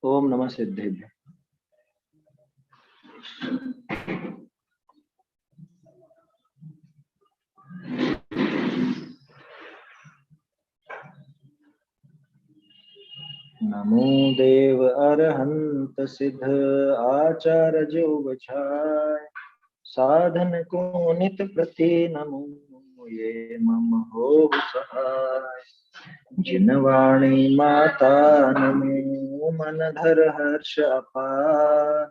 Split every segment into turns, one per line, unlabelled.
ओम नमः सिद्धेभ्य। नमो देव अरहंत सिद्ध आचार्य जो बछाय साधन को नित प्रति नमो ये मम हो सहाय। जिन वाणी माता नमो मन धर हर्ष अपार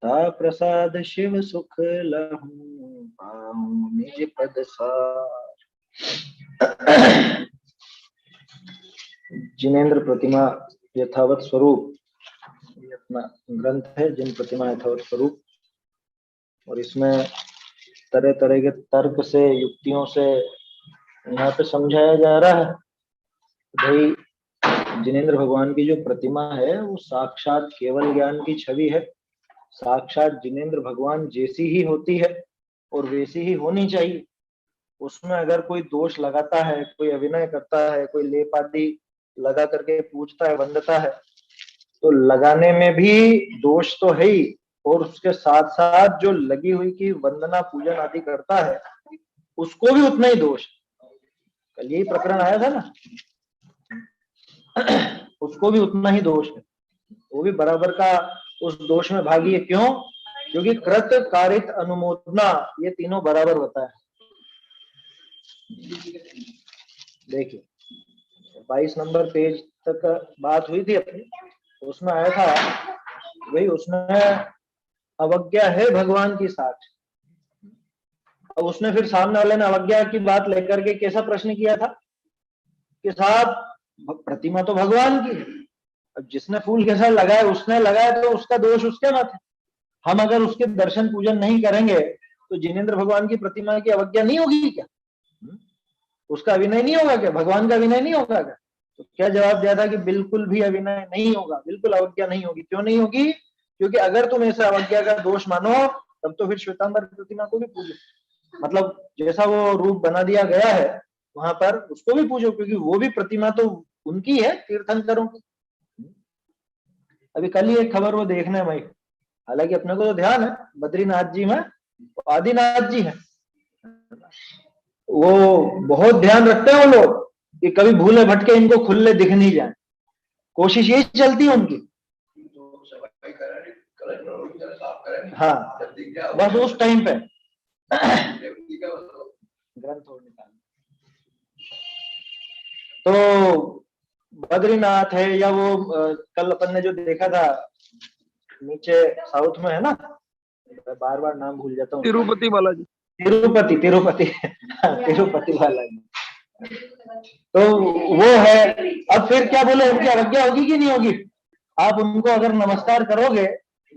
ता प्रसाद शिव सुख लहूं पाऊं निज पद सार। जिनेन्द्र प्रतिमा यथावत स्वरूप ये अपना ग्रंथ है, जिन प्रतिमा यथावत स्वरूप, और इसमें तरह तरह के तर्क से युक्तियों से यहाँ पे समझाया जा रहा है भाई जिनेन्द्र भगवान की जो प्रतिमा है वो साक्षात केवल ज्ञान की छवि है। साक्षात जिनेन्द्र भगवान जैसी ही होती है और वैसी ही होनी चाहिए। उसमें अगर कोई दोष लगाता है, कोई अभिनय करता है, कोई लेप आदि लगा करके पूछता है, वंदता है, तो लगाने में भी दोष तो है ही, और उसके साथ साथ जो लगी हुई की वंदना पूजन आदि करता है उसको भी उतना ही दोष। कल यही प्रकरण आया था ना, उसको भी उतना ही दोष है, वो भी बराबर का उस दोष में भागी है। क्यों? क्योंकि कृत कारित अनुमोदना ये तीनों बराबर होता है। देखिए 22 नंबर पेज तक बात हुई थी अपनी, उसमें आया था भाई उसमें अवज्ञा है भगवान की साक्ष। अब उसने फिर सामने वाले ने अवज्ञा की बात लेकर के कैसा प्रश्न किया था कि साहब प्रतिमा तो भगवान की है, अब जिसने फूल कैसा लगाया उसने लगाया तो उसका दोष उसके मत है। हम अगर उसके दर्शन पूजन नहीं करेंगे तो जिनेन्द्र भगवान की प्रतिमा की अवज्ञा नहीं होगी क्या? उसका अभिनय नहीं होगा क्या? भगवान का अभिनय नहीं होगा क्या? तो क्या जवाब दिया था कि बिल्कुल भी अभिनय नहीं होगा, बिल्कुल अवज्ञा नहीं होगी। क्यों नहीं होगी? क्योंकि अगर तुम ऐसा अवज्ञा का दोष मानो तब तो फिर श्वेतांबर प्रतिमा को भी पूजो, मतलब जैसा वो रूप बना दिया गया है वहां पर उसको भी पूजो, क्योंकि वो भी प्रतिमा तो उनकी है, तीर्थंकरों की। अभी कल ही एक खबर वो देखने में, हालांकि अपने को तो ध्यान है बद्रीनाथ जी में आदिनाथ जी है, वो बहुत ध्यान रखते हैं वो लोग कि कभी भूले भटके इनको खुले दिख नहीं जाए, कोशिश यही चलती है उनकी। हाँ बस उस टाइम पे ग्रंथ और निकाल तो बद्रीनाथ है, या वो कल अपन ने जो देखा था नीचे साउथ में है ना, बार बार नाम भूल जाता हूँ,
तिरुपति बालाजी,
तिरुपति तिरुपति तिरुपति बालाजी, तो वो है। अब फिर क्या बोले, उनकी अवज्ञा होगी कि नहीं होगी? आप उनको अगर नमस्कार करोगे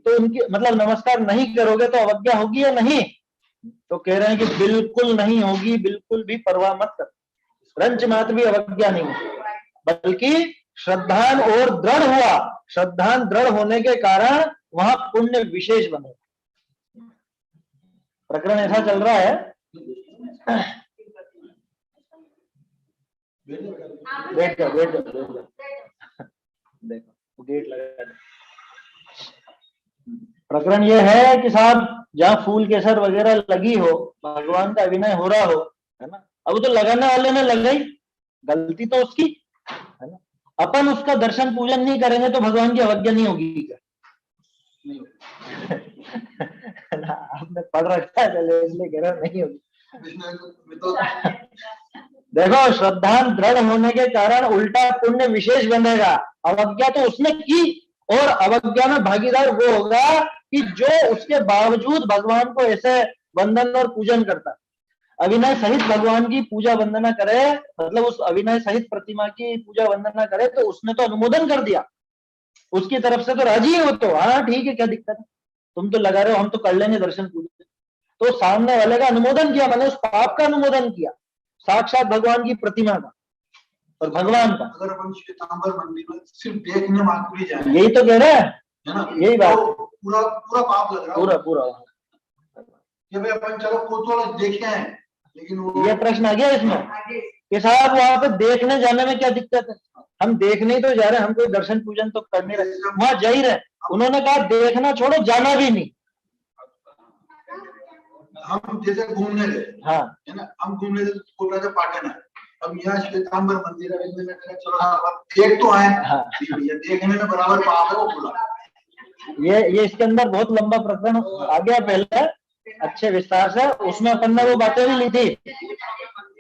तो उनकी मतलब नमस्कार नहीं करोगे तो अवज्ञा होगी या नहीं? तो कह रहे हैं कि बिल्कुल नहीं होगी, बिल्कुल भी परवाह मत कर, रंच मात्र भी अवज्ञा नहीं होगी, बल्कि श्रद्धान और दृढ़ हुआ, श्रद्धान दृढ़ होने के कारण वहां पुण्य विशेष बने। प्रकरण ऐसा चल रहा है, वेट देखो गेट लगा। प्रकरण यह है कि साहब जहाँ फूल केसर वगैरह लगी हो, भगवान का अभिनय हो रहा हो, है ना, अब तो लगाने वाले ने लगाई, गलती तो उसकी है ना। अपन उसका दर्शन पूजन नहीं करेंगे तो भगवान की अवज्ञा नहीं होगी क्या? आपने पढ़ रखा है चले इसलिए कह रहा नहीं होगी। देखो श्रद्धान दृढ़ होने के कारण उल्टा पुण्य विशेष बनेगा। अवज्ञा तो उसने की, और अवज्ञा में भागीदार वो होगा कि जो उसके बावजूद भगवान को ऐसे वंदन और पूजन करता, अभिनय सहित भगवान की पूजा वंदना करे, मतलब उस अभिनय सहित प्रतिमा की पूजा वंदना करे, तो उसने तो अनुमोदन कर दिया, उसकी तरफ से तो राजी है वो, तो हाँ ठीक है क्या दिक्कत है, तुम तो लगा रहे हो, हम तो कर लेंगे दर्शन पूजन। तो सामने वाले का अनुमोदन किया, मैंने उस पाप का अनुमोदन किया, साक्षात भगवान की प्रतिमा का और भगवान का। अगर अपन श्वेतांबर मंदिर में सिर्फ देखने मात्र भी जाए, यही तो कह रहे हैं, यही बात, तो पूरा पूरा पाप लग रहा है, पूरा कि भाई अपन चलो कोतवाल देखे हैं, लेकिन वो ये प्रश्न आ गया इसमें कि साहब वहां पे देखने जाने में क्या दिक्कत है, हम देखने ही तो जा रहे हैं, हम कोई दर्शन पूजन तो करने रहे, वहां जा ही रहे। उन्होंने कहा देखना छोड़ो, जाना भी नहीं।
हम जैसे घूमने गए,
हाँ
है ना, हम घूमने गए बोल रहे थे पाटन है, अब यहाँ श्वेतांबर मंदिर है, मैंने कहा चलो हाँ देख तो आए।
हाँ
भैया देखने में बराबर पाप है वो खुला।
ये इसके अंदर बहुत लंबा प्रकरण आ गया पहले, अच्छे विस्तार से। उसमें अपन ने वो बातें भी ली थी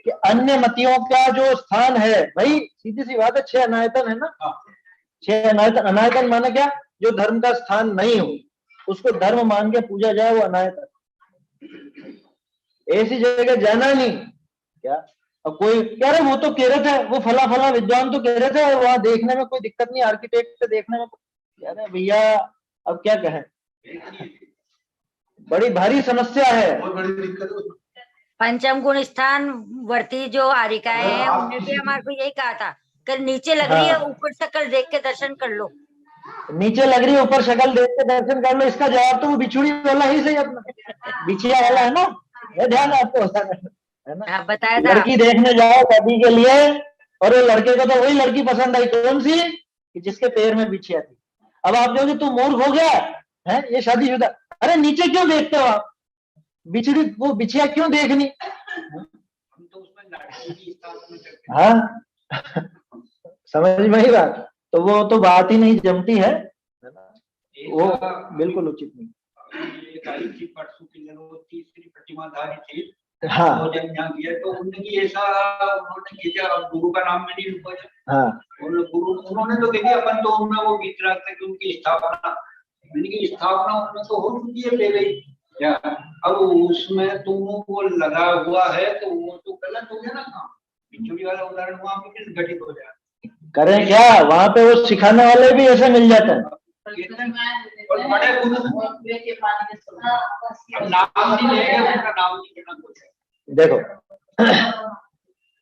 कि अन्य मतियों का जो स्थान है, भाई सीधी सी बात है, 6 अनायतन है ना, 6 अनायतन। अनायतन माने क्या, जो धर्म का स्थान नहीं हो उसको धर्म मान के पूजा जाए, वो अनायतन। ऐसी जगह जाना नहीं क्या। अब कोई कह रहे वो तो कह रहे थे, वो फला फला विद्वान तो कह रहे थे वहां देखने में कोई दिक्कत नहीं, आर्किटेक्ट से देखने में कह रहे भैया अब क्या कहें, बड़ी भारी समस्या है,
बहुत बड़ी दिक्कत है।
पंचम गुण स्थान वर्ती जो आरिकाएं हैं, उन्होंने भी हमारे को यही कहा था कि नीचे लग रही है, ऊपर शक्ल देख के दर्शन कर लो।
नीचे लग रही है ऊपर शक्ल देख के दर्शन कर लो, इसका जवाब तो वो बिछुड़ी वाला ही सही, अपना बिछिया वाला है ना, ये ध्यान आपको है ना।
बताया था
लड़की देखने जाओ शादी के लिए, और वो लड़के को तो वही लड़की पसंद आई, कौन सी, कि जिसके पैर में बिछिया थी। अब आप कहोगे तू मूर्ख हो गया है, ये शादीशुदा, अरे नीचे क्यों देखते हो आप, बिछड़ी वो बिछिया क्यों देखनी। हाँ समझ में ही बात, तो वो तो बात ही नहीं जमती है, वो बिल्कुल उचित नहीं।
परसों की तीसरी प्रतिमाधारी थी,
हाँ
जब यहाँ गया तो उन्होंने ऐसा उन्होंने खींचा, अब गुरु का नाम में नहीं लिखा।
हाँ
उन्होंने तो देखिए अपन तो उनमें वो गीत रखते कि उनकी स्थापना, उनकी स्थापना उनमें तो हो चुकी है पहले ही क्या, अब उसमें तुम वो लगा हुआ है तो वो तो गलत हो गया ना काम। बिछुड़ी वाला उदाहरण वहाँ पे किस घटित हो जाए,
करें क्या, वहां पे वो सिखाने वाले भी ऐसे मिल जाते हैं,
और बड़े गुरु नाम नहीं लेंगे, उनका नाम नहीं लेना कोई।
देखो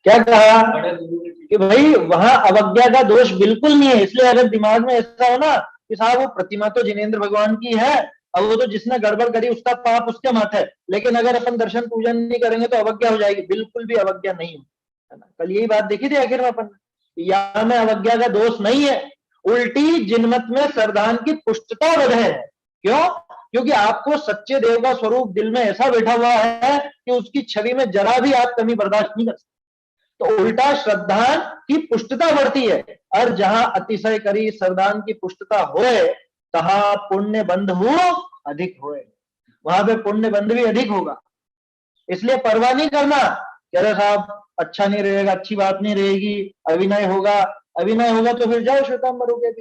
क्या कहा कि भाई वहां अवज्ञा का दोष बिल्कुल नहीं है। इसलिए अगर दिमाग में ऐसा हो ना कि साहब वो प्रतिमा तो जिनेंद्र भगवान की है, अब वो तो जिसने गड़बड़ करी उसका पाप उसके माथे है, लेकिन अगर अपन दर्शन पूजन नहीं करेंगे तो अवज्ञा हो जाएगी, बिल्कुल भी अवज्ञा नहीं है ना। कल यही बात देखी थी आखिर में अपन, यहाँ में अवज्ञा का दोष नहीं है, उल्टी जिनमत में सरदान की पुष्टता बढ़े है। क्यों, क्योंकि आपको सच्चे देव का स्वरूप दिल में ऐसा बैठा हुआ है कि उसकी छवि में जरा भी आप कमी बर्दाश्त नहीं कर सकते, तो उल्टा श्रद्धान की पुष्टता बढ़ती है। और जहां अतिशय करी श्रद्धान की पुष्टता होए, तहां पुण्य बंध हो अधिक होए, वहां पे पुण्य बंध भी अधिक होगा। इसलिए परवाह नहीं करना, कह रहे साहब अच्छा नहीं रहेगा, अच्छी बात नहीं रहेगी, अभिनय होगा, अभिनय होगा तो फिर जाओ श्वेतांबर हो गया,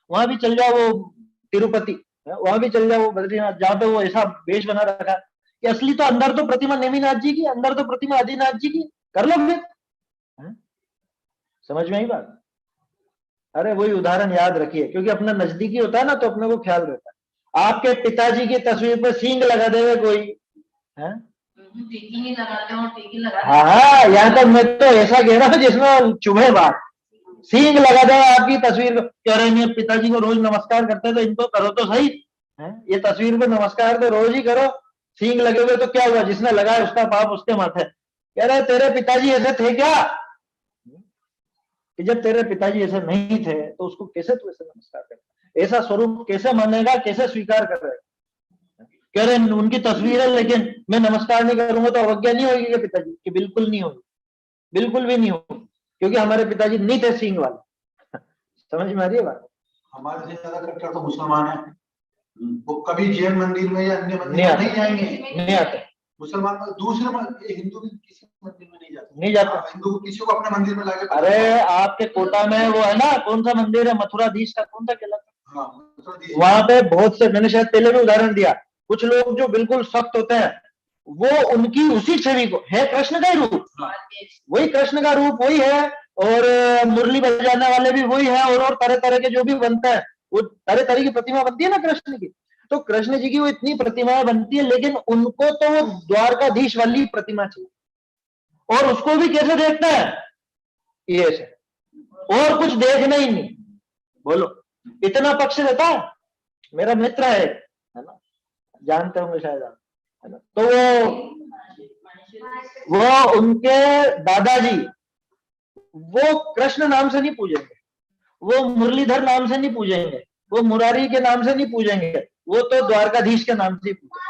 वहां भी चल जाओ, वो तिरुपति वहां भी चल जाओ, वो बद्रीनाथ, जहाँ पे वो ऐसा वेश बना रखा कि असली तो अंदर तो प्रतिमा नेमिनाथ जी की, अंदर तो प्रतिमा आदिनाथ जी की, कर लो फिर। समझ में आई बात। अरे वही उदाहरण याद रखिए, क्योंकि अपना नजदीकी होता है ना तो अपने को ख्याल रहता है। आपके पिताजी की तस्वीर पर सींग लगा देवे कोई है, हाँ यहाँ तक मैं तो ऐसा कह रहा हूँ जिसमें चुभे बात, सींग लगा दे आपकी तस्वीर को, कह रहे हैं पिताजी को रोज नमस्कार करते तो इनको करो तो सही है, ये तस्वीर पे नमस्कार तो रोज ही करो, सींग लगे हुए तो क्या हुआ, जिसने लगाया उसका पाप उसके माथे। कह रहे तेरे पिताजी ऐसे थे क्या, कि जब तेरे पिताजी ऐसे नहीं थे तो उसको कैसे तू ऐसे नमस्कार करता, ऐसा स्वरूप कैसे मानेगा, कैसे स्वीकार कर रहे। कह रहे उनकी तस्वीर है लेकिन मैं नमस्कार नहीं करूंगा तो अवज्ञा नहीं होगी कि पिताजी की, बिल्कुल नहीं होगी, बिल्कुल भी नहीं होगी, क्योंकि हमारे पिताजी नहीं थे सींग वाले। समझ में आ रही है बात।
हमारे से ज्यादा कट्टर तो मुसलमान है, वो कभी जैन मंदिर में या अन्य मंदिर में नहीं जाएंगे,
नहीं आते।
मुसलमान दूसरे हिंदू भी किसी मंदिर में
नहीं जाते,
हिंदू किसी को अपने मंदिर में लाके,
अरे आपके कोटा में वो है ना, कौन सा मंदिर है, मथुराधीश का कौन सा किला, वहां पे बहुत से, मैंने शायद पहले भी उदाहरण दिया, कुछ लोग जो बिल्कुल सख्त होते हैं वो उनकी उसी छवि को है कृष्ण का ही रूप, वही कृष्ण का रूप वही है, और मुरली बजाने वाले भी वही है, और तरह तरह के जो भी बनता है, वो तरह तरह की प्रतिमा बनती है ना कृष्ण की, तो कृष्ण जी की वो इतनी प्रतिमाएं बनती है, लेकिन उनको तो वो द्वारकाधीश वाली प्रतिमा चाहिए, और उसको भी कैसे देखता है, ये से, और कुछ देखना ही नहीं। बोलो इतना पक्ष रहता है। मेरा मित्र है ना, जानते होंगे शायद आप, है ना, तो वो उनके दादाजी वो कृष्ण नाम से नहीं पूजेंगे, वो मुरलीधर नाम से नहीं पूजेंगे, वो मुरारी के नाम से नहीं पूजेंगे, वो तो द्वारकाधीश के नाम से ही पूजेंगे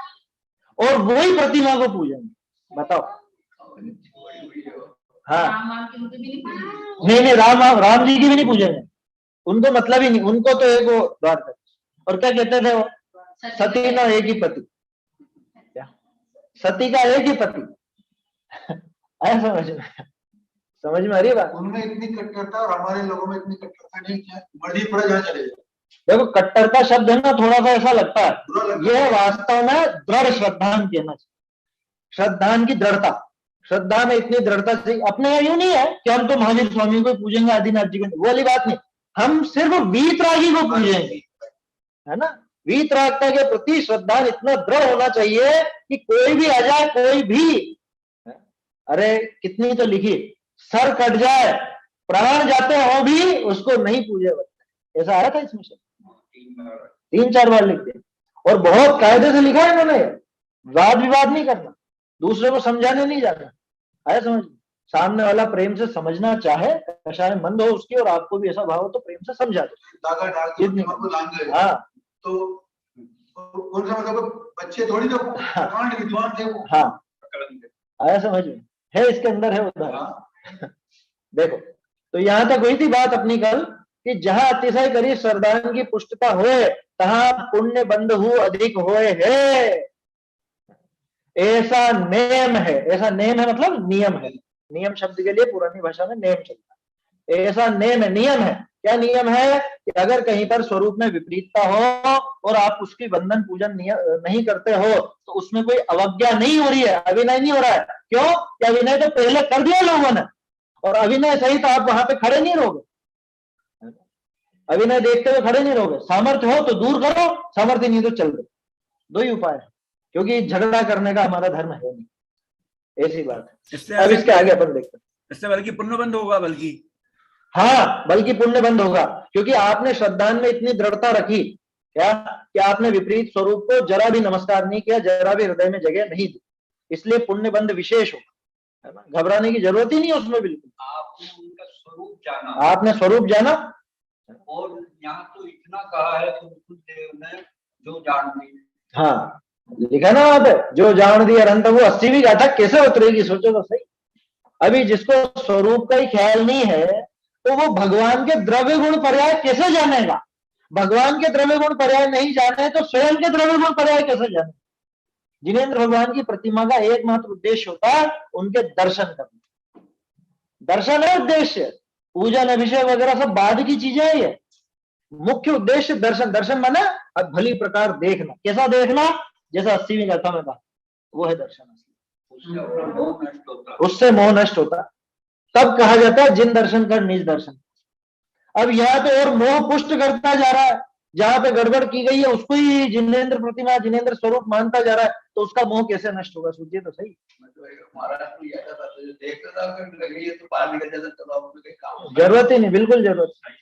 और वही प्रतिमा को पूजेंगे। बताओ। हाँ नहीं, राम जी की भी नहीं पूजेंगे, उनको मतलब ही नहीं, उनको तो एक वो द्वारकाधीश। और क्या कहते थे वो, सती ना एक ही पति, क्या सती का एक ही पति। आया समझ में आ रही है बात?
उनमें इतनी कट्टरता और हमारे लोगों में इतनी कट्टरता नहीं, क्या मर्जी पड़े जहाँ चले जाए।
देखो कट्टरता शब्द है ना, थोड़ा सा ऐसा लगता है, यह वास्तव में दृढ़ श्रद्धान कहना चाहिए। श्रद्धान की दृढ़ता, श्रद्धा में इतनी दृढ़ता चाहिए। अपने यहाँ यूं नहीं है कि हम तो महावीर स्वामी को पूजेंगे, आदिनाथ जी को, वो वाली बात नहीं। हम सिर्फ वीतरागी को पूजेंगे, है ना। वीतरागता के प्रति श्रद्धा इतना दृढ़ होना चाहिए कि कोई भी आ जाए, कोई भी, अरे कितनी तो लिखी, सर कट जाए, प्राण जाते हो भी उसको नहीं पूजे बच्चे, ऐसा आया था इसमें से 3-4 बार लिख दिया। और बहुत कायदे से लिखा है इन्होंने, वाद विवाद नहीं करना, दूसरे को समझाने नहीं जाना। आया समझ? सामने वाला प्रेम से समझना चाहे, दशा में मंद हो उसकी, और आपको भी ऐसा भाव हो तो प्रेम से समझा दो। हाँ
तो कौन सा मतलब बच्चे थोड़ी तो विद्वान थे वो।
हाँ आया समझ में? है इसके अंदर है उदाहरण। देखो तो यहां तक हुई थी बात अपनी कल कि जहां अतिशय करी श्रद्धान की पुष्टता होए, तहां पुण्य बंध हु अधिक होए है, ऐसा नेम है। ऐसा नेम है मतलब नियम है। नियम शब्द के लिए पुरानी भाषा में नेम चलता है। ऐसा नेम है, नियम है। क्या नियम है कि अगर कहीं पर स्वरूप में विपरीतता हो और आप उसकी बंधन पूजन नहीं करते हो तो उसमें कोई अवज्ञा नहीं हो रही है, अभिनय नहीं हो रहा है। क्यों? कि अभिनय तो पहले कर दिया लोगों ने, और अभिनय सही तो आप वहां पे खड़े नहीं रहोगे, अभिनय देखते हुए खड़े नहीं रहोगे। सामर्थ्य हो तो दूर करो, सामर्थ्य नहीं तो चल दो, दो ही उपाय है। क्योंकि झगड़ा करने का हमारा धर्म है नहीं, ऐसी बात है। अब इसके आगे अपन देखते हैं।
इससे बल्कि पुण्य बंद होगा, बल्कि
हाँ बल्कि पुण्य बंद होगा, क्योंकि आपने श्रद्धान में इतनी दृढ़ता रखी क्या कि आपने विपरीत स्वरूप को जरा भी नमस्कार नहीं किया, जरा भी हृदय में जगह नहीं दी, इसलिए पुण्य बंद विशेष होगा, है ना। घबराने की जरूरत ही नहीं है उसमें बिल्कुल।
आपने उनका स्वरूप जाना,
आपने स्वरूप जाना,
और यहाँ तो इतना कहा है देव ने जो जान दी।
हाँ लिखा ना वहां पे, जो जान दिया अनंत वो 80वीं गाथा कैसे उतरेगी, सोचो तो सही। अभी जिसको स्वरूप का ही ख्याल नहीं है तो वो भगवान के द्रव्य गुण पर्याय कैसे जानेगा? भगवान के द्रव्य गुण पर्याय नहीं जाने तो स्वयं के द्रव्य गुण पर्याय कैसे जाने? जिनेंद्र भगवान की प्रतिमा का एकमात्र उद्देश्य होता है उनके दर्शन करना। दर्शन है उद्देश्य, पूजन अभिषेक वगैरह सब बाद की चीजें है। ये मुख्य उद्देश्य दर्शन। दर्शन माना अब भली प्रकार देखना। कैसा देखना? जैसा 80वीं गाथा में कहा, वो है दर्शन। उससे मोह नष्ट होता। तब कहा जाता है जिन दर्शन कर निज दर्शन। अब यहाँ पे और मोह पुष्ट करता जा रहा है, जहां पे गड़बड़ की गई है उसको ही जिनेंद्र प्रतिमा, जिनेंद्र स्वरूप मानता जा रहा है, तो उसका मोह कैसे नष्ट होगा? सोचिए तो सही। जरूरत ही नहीं, बिल्कुल जरूरत नहीं।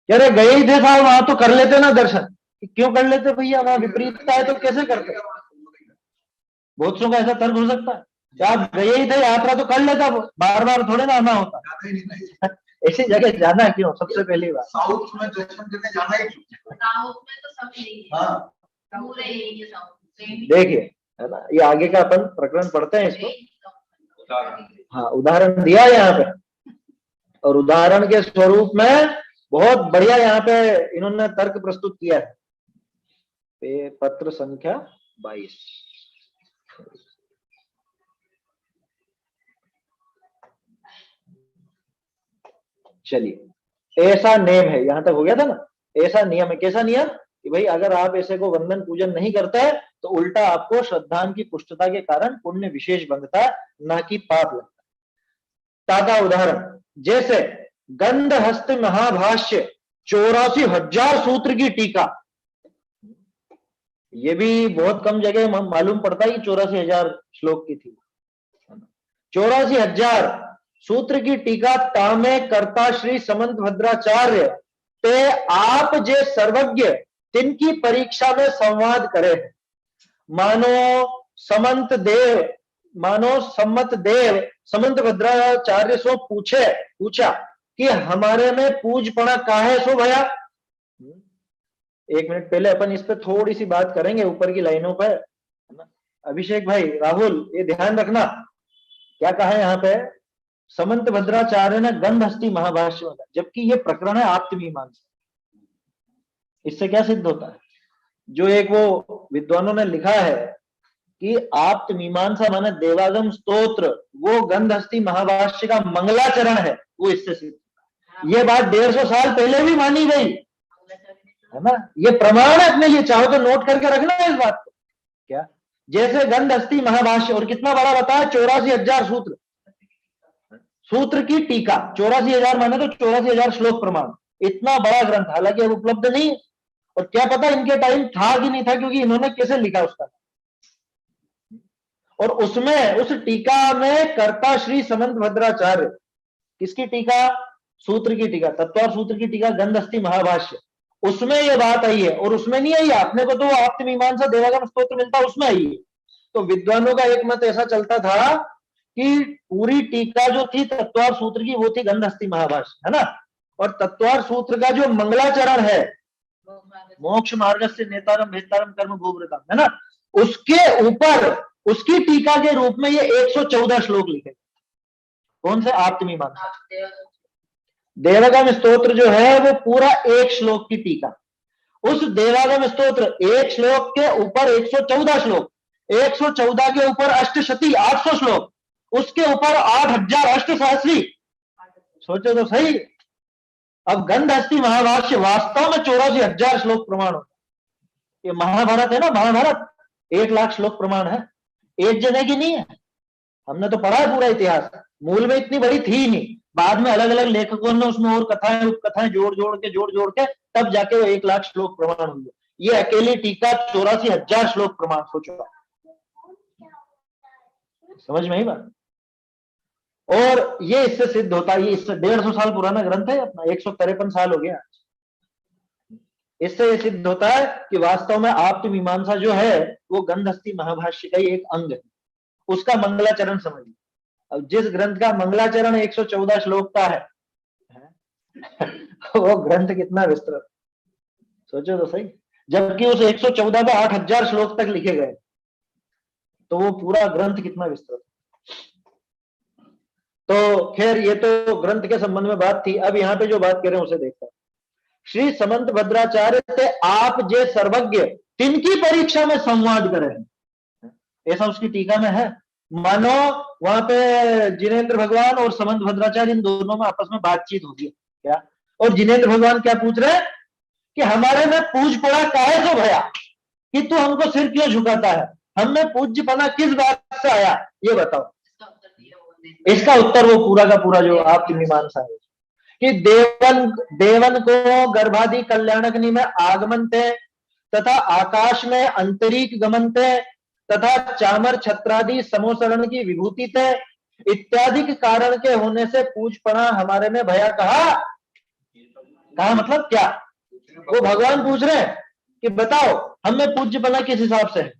कह रहे गए ही थे साहब वहां, तो कर लेते ना दर्शन। क्यों कर लेते भैया? वहां विपरीतता है तो कैसे करते? बहुत सौ का ऐसा तर्क हो सकता है। आप गए ही थे, यात्रा तो कर लेता, बार बार थोड़े ना आना होता। ऐसी जगह जाना क्यों? सबसे पहली बात
साउथ में दर्शन करने जाना ही क्यों?
साउथ में तो सब यही है।
हाँ
पूरे यही है साउथ में।
देखिए, है ना, ये आगे का अपन प्रकरण पढ़ते हैं इसको। हाँ उदाहरण दिया यहाँ पे, और उदाहरण के स्वरूप में बहुत बढ़िया यहाँ पे इन्होंने तर्क प्रस्तुत किया है। पत्र संख्या 22। चलिए, ऐसा नेम है, यहां तक हो गया था ना। ऐसा नियम है। कैसा नियम? कि भाई अगर आप ऐसे को वंदन पूजन नहीं करते हैं तो उल्टा आपको श्रद्धान की पुष्टता के कारण पुण्य विशेष बनता है, ना कि पाप लगता है। ताका उदाहरण, जैसे गंध हस्त महाभाष्य 84,000 सूत्र की टीका। ये भी बहुत कम जगह मालूम पड़ता है कि 84,000 श्लोक की थी। 84,000 सूत्र की टीका तामे करता श्री समंत भद्राचार्य ते आप जे सर्वज्ञ तिनकी परीक्षा में संवाद करे। मानो सम्मत देव समंत भद्राचार्य सो पूछा कि हमारे में पूजपणा काहे सो भया। 1 मिनट पहले अपन इस पे थोड़ी सी बात करेंगे ऊपर की लाइनों पर, है ना। अभिषेक भाई, राहुल, ये ध्यान रखना क्या कहा है यहाँ पे। समंत भद्राचार्य ने गंध हस्ती महाभाष्य में, जबकि ये प्रकरण है आप्तमीमांसा। इससे क्या सिद्ध होता है, जो एक वो विद्वानों ने लिखा है कि आप्तमीमांसा माने देवागम स्तोत्र वो गंध हस्ती महाभाष्य का मंगलाचरण है, वो इससे सिद्ध होता है। ये बात 150 साल पहले भी मानी गई है ना। ये प्रमाण है अपने लिए, चाहो तो नोट करके रखना है इस बात को। क्या जैसे गंध हस्ती महाभाष्य, और कितना बड़ा बताया, 84,000 सूत्र, सूत्र की टीका 84,000 माने तो 84,000 श्लोक प्रमाण, इतना बड़ा ग्रंथ, हालांकि अब उपलब्ध नहीं है। और क्या पता इनके टाइम था कि नहीं था, क्योंकि इन्होंने कैसे लिखा उसका। और उसमें उस टीका में कर्ता श्री समंत भद्राचार्य, किसकी टीका, सूत्र की टीका, तत्वार सूत्र की टीका गंध हस्ती महाभाष्य, उसमें ये बात आई है। और उसमें नहीं आई है अपने को, तो आप्तमीमांसा देवागम स्तोत्र मिलता, उसमें आई है। तो विद्वानों का एक मत ऐसा चलता था कि पूरी टीका जो थी तत्वार सूत्र की वो थी गंध हस्ती महाभाष्य, है ना। और तत्वार सूत्र का जो मंगलाचरण है, मोक्ष मार्ग से नेतारम भेतारम कर्म भूव्रतम, है ना, उसके ऊपर उसकी टीका के रूप में ये 114 श्लोक लिखे। कौन से, आप्तमीमांसा। देवागम स्तोत्र जो है वो पूरा 1 श्लोक की टीका। उस देवागम स्तोत्र 1 श्लोक के ऊपर 114 श्लोक, 114 के ऊपर अष्टशती 800 श्लोक, उसके ऊपर 8,000 अष्टसहस्री। सोचो तो सही। अब गंध हस्ती महाभाष्य वास्तव में 84,000 श्लोक प्रमाण होता है। ये महाभारत है ना, महाभारत 1 लाख श्लोक प्रमाण है, एक जगह की नहीं है। हमने तो पढ़ा है पूरा इतिहास, मूल में इतनी बड़ी थी नहीं, बाद में अलग अलग लेखकों ने उसमें और कथाएं उपकथाएं जोड़ के तब जाके वो 1 लाख श्लोक प्रमाण हुई। ये अकेली टीका 84,000 श्लोक प्रमाण। सोचो, समझ में ही बात। और ये इससे सिद्ध होता है, ये इससे 150 साल पुराना ग्रंथ है अपना, 153 साल हो गया। इससे ये सिद्ध होता है कि वास्तव में आप्तमीमांसा जो है वो गंध हस्ती महाभाष्य का ही एक अंग है, उसका मंगलाचरण समझिए। अब जिस ग्रंथ का मंगलाचरण 114 श्लोक का है वो ग्रंथ कितना विस्तृत, सोचो तो सही। जबकि उस 114 में 8,000 श्लोक तक लिखे गए, तो वो पूरा ग्रंथ कितना विस्तृत। तो खैर ये तो ग्रंथ के संबंध में बात थी। अब यहाँ पे जो बात कर रहे हैं उसे देखते हैं। श्री समंत भद्राचार्य से आप जे सर्वज्ञ तिनकी परीक्षा में संवाद करें, ऐसा उसकी टीका में है। मानो वहां पे जिनेंद्र भगवान और समंत भद्राचार्य इन दोनों में आपस में बातचीत होगी क्या। और जिनेंद्र भगवान क्या पूछ रहे हैं कि हमारे में पूजपना काहे सो भया, कि तू हमको सिर क्यों झुकाता है, हम में पूज्यपना किस बात से आया, ये बताओ। इसका उत्तर वो पूरा का पूरा जो आपकी मीमांसा है कि देवन को गर्भादि कल्याणकनि में आगमन थे, तथा आकाश में अंतरिक गमन थे, तथा चामर छत्रादि समोसरण की विभूति थे, इत्यादि के कारण के होने से पूजपना हमारे में भया। कहा मतलब क्या, वो भगवान पूछ रहे हैं कि बताओ हमें पूज्यपना किस हिसाब से है,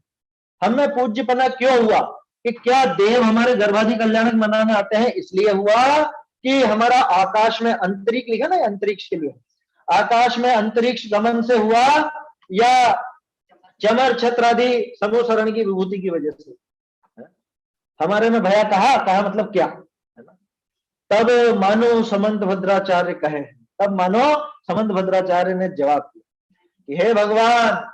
हमें पूज्यपना क्यों हुआ, कि क्या देव हमारे गर्भादि कल्याणक मनाने आते हैं इसलिए हुआ, कि हमारा आकाश में अंतरिक्ष, लिखा ना अंतरिक्ष के लिए, आकाश में अंतरिक्ष गमन से हुआ, या चमर छत्र आदि समोसरण की विभूति की वजह से हमारे में भया। कहा मतलब क्या, है ना। तब मानो समंत भद्राचार्य कहे, तब मानो समंत भद्राचार्य ने जवाब दिया कि हे भगवान,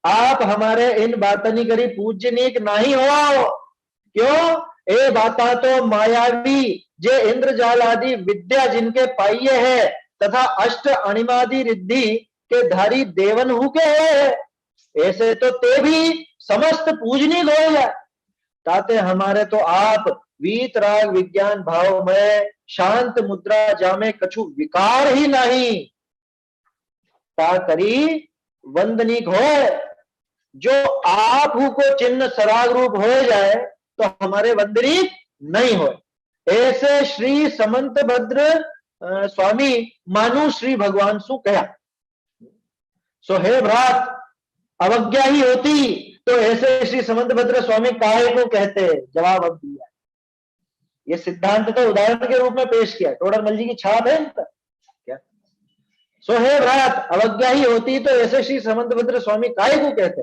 आप हमारे इन बातनी करी पूजनीक नहीं हो। क्यों, ए बाता तो मायावी जे इंद्रजाल आदि विद्या जिनके पाइये है, तथा अष्ट अणिमादि रिद्धि के धारी देवन हु के है, ऐसे तो ते भी समस्त पूजनी लोग है। ताते हमारे तो आप वीत राग विज्ञान भाव में शांत मुद्रा जामे कछु विकार ही नहीं, ता करी वंदनीक हो। जो आप हु को चिन्ह सराग रूप हो जाए तो हमारे वंदनीक नहीं हो। ऐसे श्री समंत भद्र स्वामी मानु श्री भगवान सु कहा। सो हे भ्रात, अवज्ञा ही होती तो ऐसे श्री समंत भद्र स्वामी काहे को कहते, जवाब अब दिया। ये सिद्धांत तो उदाहरण के रूप में पेश किया, टोडरमल जी की छाप है इन पर क्या। सो हे भ्रात, अवज्ञा ही होती तो ऐसे श्री समंतभद्र स्वामी काय को कहते?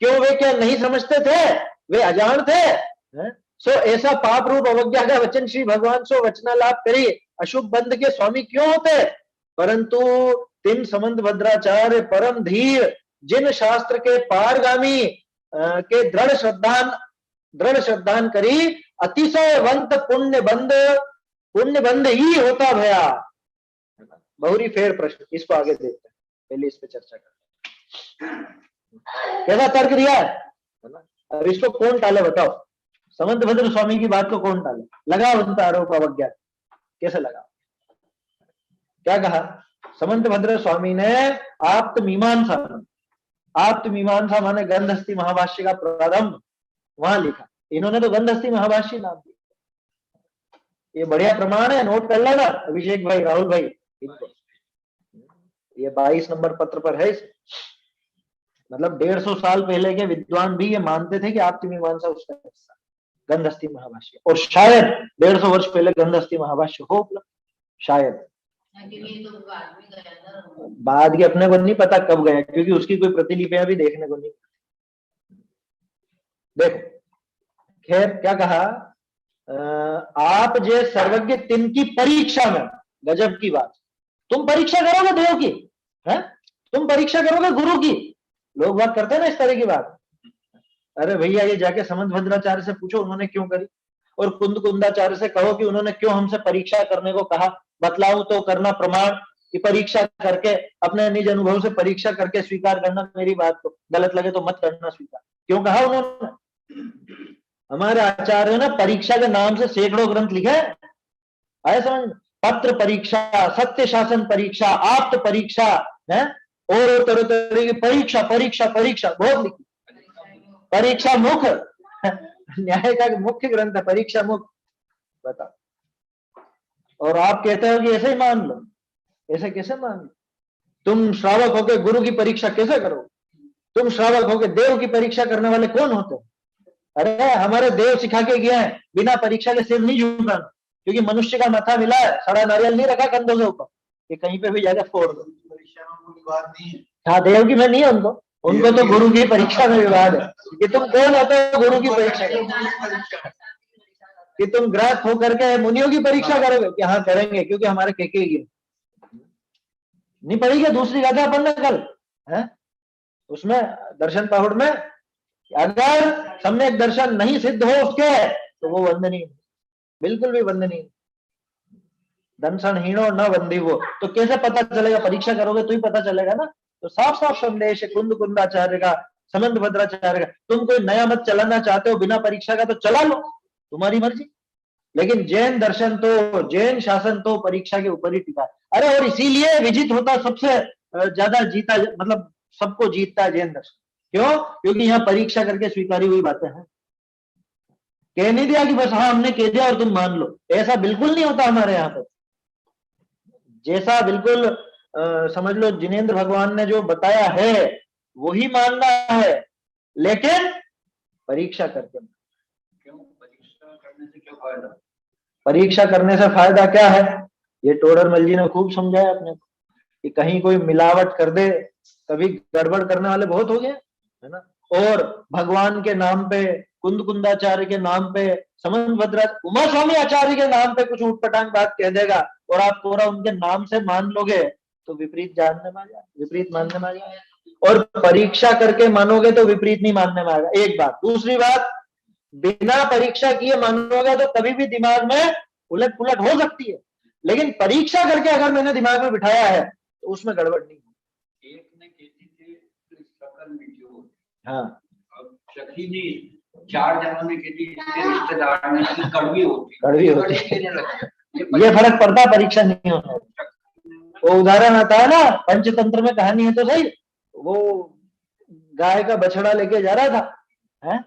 क्यों वे क्या नहीं समझते थे? वे अजान थे? सो ऐसा पाप रूप अवज्ञा का वचन श्री भगवान सो वचना लाभ करी अशुभ बंध के स्वामी क्यों होते? परंतु तिन समंतभद्राचार्य परम धीर, जिन शास्त्र के पारगामी के दृढ़ श्रद्धान करी अतिशयवंत पुण्य बंध ही होता भया। बहुरी फेर प्रश्न, इसको आगे देखते हैं, पहले इस पे चर्चा करते हैं। कैसा तर्क दिया है ना? अब इसको कौन टाले बताओ? समंतभद्र स्वामी की बात को कौन टाले? लगा उनका आरोप अवज्ञा, कैसे लगा? क्या कहा? समंतभद्र स्वामी ने आप्त मीमांसा माने गंधस्थी महाभाष्य का प्रारंभ वहां लिखा। इन्होंने तो गंधस्थी महाभाष्य नाम दिया। ये बढ़िया प्रमाण है, नोट कर लेना अभिषेक भाई, राहुल भाई, इनको। ये 22 नंबर पत्र पर है। मतलब 150 साल पहले के विद्वान भी ये मानते थे कि आप्त मीमांसा उसका हिस्सा गंधस्थी महाभाष्य, और शायद 150 वर्ष पहले गंधस्थी महाभाष्य हो उपलब्ध, शायद। बाद की अपने को नहीं पता कब गया, क्योंकि उसकी कोई प्रतिलिपियां भी देखने को नहीं। देखो, खैर क्या कहा, आप जे सर्वज्ञ तिनकी परीक्षा में, गजब की बात, तुम परीक्षा करोगे देव की, है? तुम परीक्षा करोगे गुरु की। लोग बात करते हैं ना इस तरह की बात। अरे भैया, ये जाके समंतभद्राचार्य से पूछो उन्होंने क्यों करी, और कुंदाचार्य से कहो कि उन्होंने क्यों हमसे परीक्षा करने को कहा, बतलाऊं तो करना प्रमाण कि परीक्षा करके, अपने निज अनुभव से परीक्षा करके स्वीकार करना मेरी बात को, गलत लगे तो मत करना स्वीकार। क्यों कहा उन्होंने? हमारे आचार्य ने परीक्षा के नाम से सैकड़ों ग्रंथ लिखे, आए समझ? पत्र परीक्षा, सत्य शासन परीक्षा, आप्त परीक्षा, है, और तरह तरह की परीक्षा परीक्षा परीक्षा बहुत लिखी। परीक्षा मुख न्याय का मुख्य ग्रंथ है परीक्षा मुख, बताओ। और आप कहते हो कि ऐसे ही मान लो, ऐसे कैसे मान लो? तुम श्रावक होकर गुरु की परीक्षा कैसे करो? तुम श्रावक होकर देव की परीक्षा करने वाले कौन होते हो? अरे हमारे देव सिखा के गए हैं, बिना परीक्षा के सिर नहीं झुकाना, क्योंकि मनुष्य का माथा मिला है, सड़ा नारियल नहीं रखा कंधों के ऊपर कि कहीं पे भी जाकर फोड़ दो।
परीक्षा में कोई बात नहीं है।
हाँ, देव की मैं नहीं, उनको तो गुरु की परीक्षा में विवाद है कि तुम कौन होते हो गुरु की परीक्षा कि तुम ग्रस्त होकर के मुनियों की परीक्षा करोगे? कि हाँ करेंगे, क्योंकि हमारे केके की नहीं पढ़ी क्या दूसरी गाथा अपन ने कल, है? उसमें दर्शन पहुड़ में अगर सम्यक दर्शन नहीं सिद्ध हो उसके, तो वो वंदनीय, बिल्कुल भी वंदनीय। दर्शन हीनो न वंदी वो, तो कैसे पता चलेगा? परीक्षा करोगे तो ही पता चलेगा ना। तो साफ साफ संदेश है कुंदाचार्य का, समंतभद्राचार्य का। तुम कोई नया मत चलाना चाहते हो बिना परीक्षा का तो चला लो, तुम्हारी मर्जी, लेकिन जैन दर्शन तो, जैन शासन तो परीक्षा के ऊपर ही टिका। अरे और इसीलिए विजित होता, सबसे ज्यादा जीता, मतलब सबको जीतता है जैन दर्शन। क्यों? क्योंकि यहाँ परीक्षा करके स्वीकारी हुई बातें हैं। कह नहीं दिया कि बस हाँ हमने कह दिया और तुम मान लो, ऐसा बिल्कुल नहीं होता हमारे यहाँ पर। जैसा बिल्कुल समझ लो जिनेंद्र भगवान ने जो बताया है वही मानना है, लेकिन परीक्षा करके।
क्यों? परीक्षा करने से क्या फायदा?
परीक्षा करने से फायदा क्या है? ये टोडरमल जी ने खूब समझाया अपने को कि कहीं कोई मिलावट कर दे, कभी गड़बड़ करने वाले बहुत हो गए, है ना। और भगवान के नाम पे, कुंदाचार्य के नाम पे, समंतभद्र उमा स्वामी आचार्य के नाम पे कुछ उटपटांग बात कह देगा और आप पूरा उनके नाम से मान लोगे तो विपरीत जानने में आ जाए, विपरीत मानने में आ जाए। और परीक्षा करके मानोगे तो विपरीत नहीं मानने में आएगा, एक बात। दूसरी बात, बिना परीक्षा किए मानोगे तो कभी भी दिमाग में उलट पुलट हो सकती है, लेकिन परीक्षा करके अगर मैंने दिमाग में बिठाया है तो उसमें गड़बड़ नहीं।
एक ने खेती थी सकल मीठी हो,
हाँ,
अब सखी ने 4 जनों ने खेती, रिश्तेदार ने कड़वी होती,
कड़वी होती ये फर्क पड़ता, परीक्षा नहीं होना। वो उदाहरण आता है ना पंचतंत्र में, कहानी है तो सही, वो गाय का बछड़ा लेके जा रहा था, है,